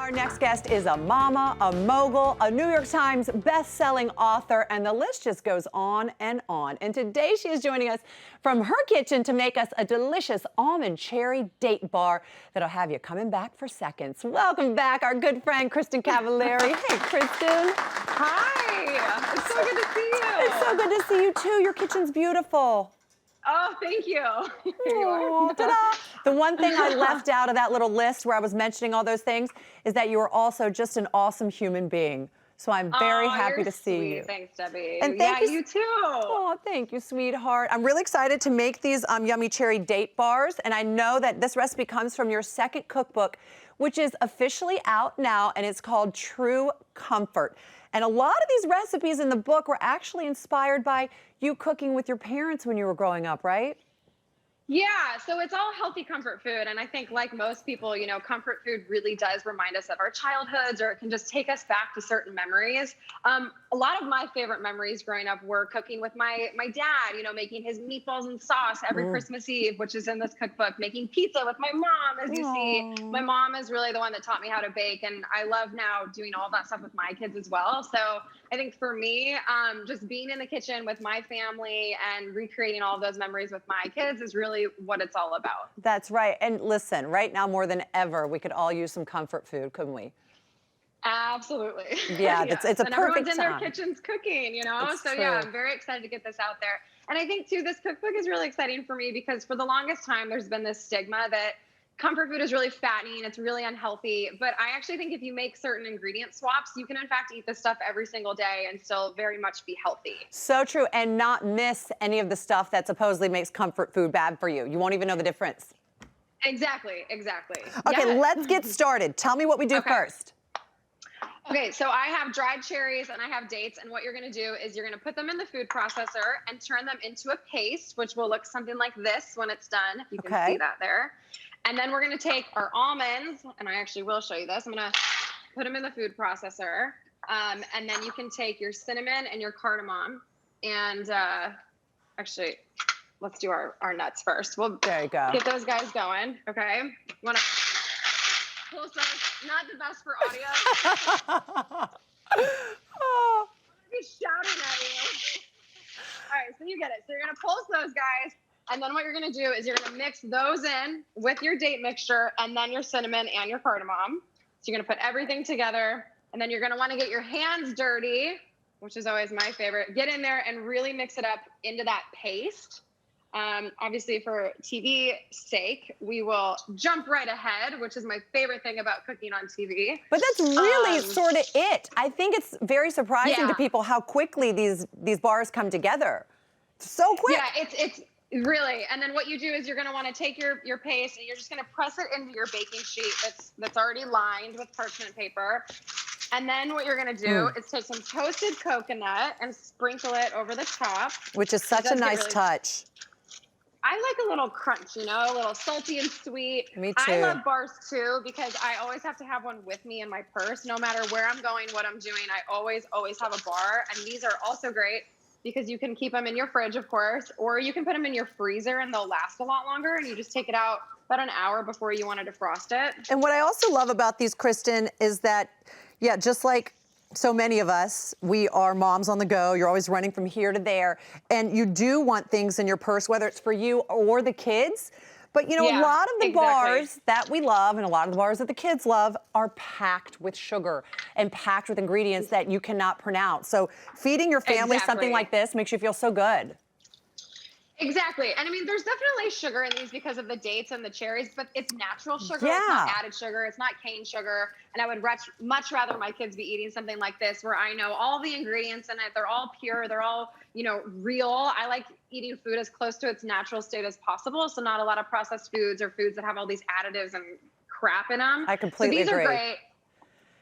Our next guest is a mama, a mogul, a New York Times best-selling author, and the list just goes on and on. And today she is joining us from her kitchen to make us a delicious almond cherry date bar that'll have you coming back for seconds. Welcome back, our good friend Kristin Cavallari. Hey, Kristin. Hi. It's so good to see you. It's so good to see you too. Your kitchen's beautiful. Oh, thank you. Here you Oh, are. ta-da. The one thing I left out of that little list where I was mentioning all those things is that you are also just an awesome human being. So I'm very happy to see you. Thanks, Debbie. And thank you too. Oh, thank you, sweetheart. I'm really excited to make these yummy cherry date bars, and I know that this recipe comes from your second cookbook, which is officially out now, and it's called True Comfort. And a lot of these recipes in the book were actually inspired by you cooking with your parents when you were growing up, right? Yeah, so it's all healthy comfort food. And I think like most people, you know, comfort food really does remind us of our childhoods, or it can just take us back to certain memories. A lot of my favorite memories growing up were cooking with my dad, you know, making his meatballs and sauce every Christmas Eve, which is in this cookbook, making pizza with my mom, as you see. My mom is really the one that taught me how to bake. And I love now doing all that stuff with my kids as well. So I think for me, just being in the kitchen with my family and recreating all of those memories with my kids is really what it's all about. That's right. And listen, right now more than ever, we could all use some comfort food, couldn't we? Absolutely. Yeah, Yes. it's a and perfect everyone's in time. their kitchens cooking, you know? It's So true. yeah, I'm very excited to get this out there. And I think too, this cookbook is really exciting for me because for the longest time, there's been this stigma that comfort food is really fattening, it's really unhealthy. But I actually think if you make certain ingredient swaps, you can in fact eat this stuff every single day and still very much be healthy. So true, and not miss any of the stuff that supposedly makes comfort food bad for you. You won't even know the difference. Exactly. Okay, Yes. let's get started. Tell me what we do Okay. first. Okay, so I have dried cherries and I have dates, and what you're gonna do is you're gonna put them in the food processor and turn them into a paste, which will look something like this when it's done. You can see that there. And then we're gonna take our almonds, and I actually will show you this. I'm gonna put them in the food processor. And then you can take your cinnamon and your cardamom, and actually, let's do our nuts first. We'll There you go. get those guys going, okay? You wanna close those? Not the best for audio. Oh, I'm be shouting at you. All right, so you get it. So you're gonna pulse those guys, and then what you're gonna do is you're gonna mix those in with your date mixture and then your cinnamon and your cardamom. So you're gonna put everything together, and then you're gonna wanna get your hands dirty, which is always my favorite. Get in there and really mix it up into that paste. Obviously, for TV sake, we will jump right ahead, which is my favorite thing about cooking on TV. but that's really sort of it. I think it's very surprising to Yeah. people how quickly these bars come together. So quick. Yeah, it's really. And then what you do is you're going to want to take your paste and you're just going to press it into your baking sheet that's already lined with parchment paper. And then what you're going to do is take some toasted coconut and sprinkle it over the top. Which is such a nice touch. I like a little crunch, you know, a little salty and sweet. Me I too. love bars too because I always have to have one with me in my purse. No matter where I'm going, what I'm doing, I always have a bar. And these are also great because you can keep them in your fridge, of course, or you can put them in your freezer and they'll last a lot longer. And you just take it out about an hour before you want to defrost it. And what I also love about these, Kristin, is that, yeah, just like so many of us, we are moms on the go. You're always running from here to there. And you do want things in your purse, whether it's for you or the kids. But, you know, a lot of the bars that we love and a lot of the bars that the kids love are packed with sugar and packed with ingredients that you cannot pronounce. So feeding your family something like this makes you feel so good. Exactly. And I mean, there's definitely sugar in these because of the dates and the cherries, but it's natural sugar. It's not added sugar. It's not cane sugar. And I would much rather my kids be eating something like this where I know all the ingredients in it. They're all pure. They're all, you know, real. I like eating food as close to its natural state as possible. So not a lot of processed foods or foods that have all these additives and crap in them. I completely agree. So these are great.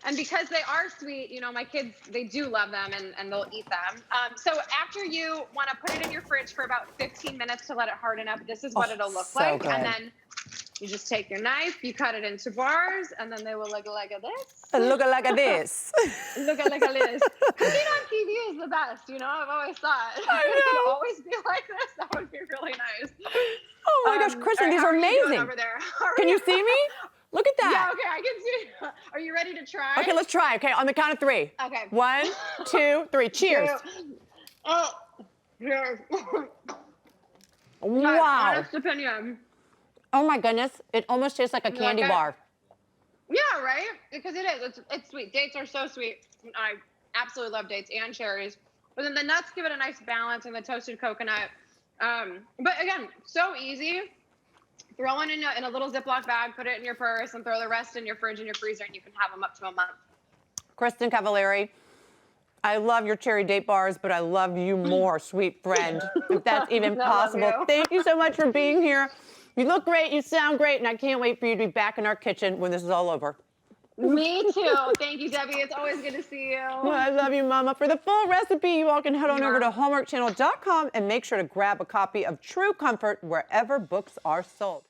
And because they are sweet, you know, my kids, they do love them and they'll eat them. So after you want to put it in your fridge for about 15 minutes to let it harden up, this is what it'll look like. Good. And then you just take your knife, you cut it into bars, and then they will look like this. Look like this. Look like this. Cooking on TV is the best, you know, I've always thought. If it could always be like this, that would be really nice. Oh my gosh, Kristin, these are amazing. Over there? Can you see me? Look at Yeah, that. okay, I can see. Are you ready to try? Okay, let's try. Okay, on the count of 3. Okay. 1, 2, 3. Cheers. Oh, cheers. My Wow. honest opinion. Oh my goodness. It almost tastes like a You candy like it? bar. Yeah, right? Because it is. It's sweet. Dates are so sweet. I absolutely love dates and cherries. But then the nuts give it a nice balance, and the toasted coconut. But again, so easy. Throw one in a little Ziploc bag, put it in your purse, and throw the rest in your fridge and your freezer, and you can have them up to a month. Kristin Cavallari, I love your cherry date bars, but I love you more, sweet friend, if that's even I love possible. you. Thank you so much for being here. You look great, you sound great, and I can't wait for you to be back in our kitchen when this is all over. Me too. Thank you, Debbie. It's always good to see you. Well, I love you, Mama. For the full recipe, you all can head on over to hallmarkchannel.com and make sure to grab a copy of True Comfort wherever books are sold.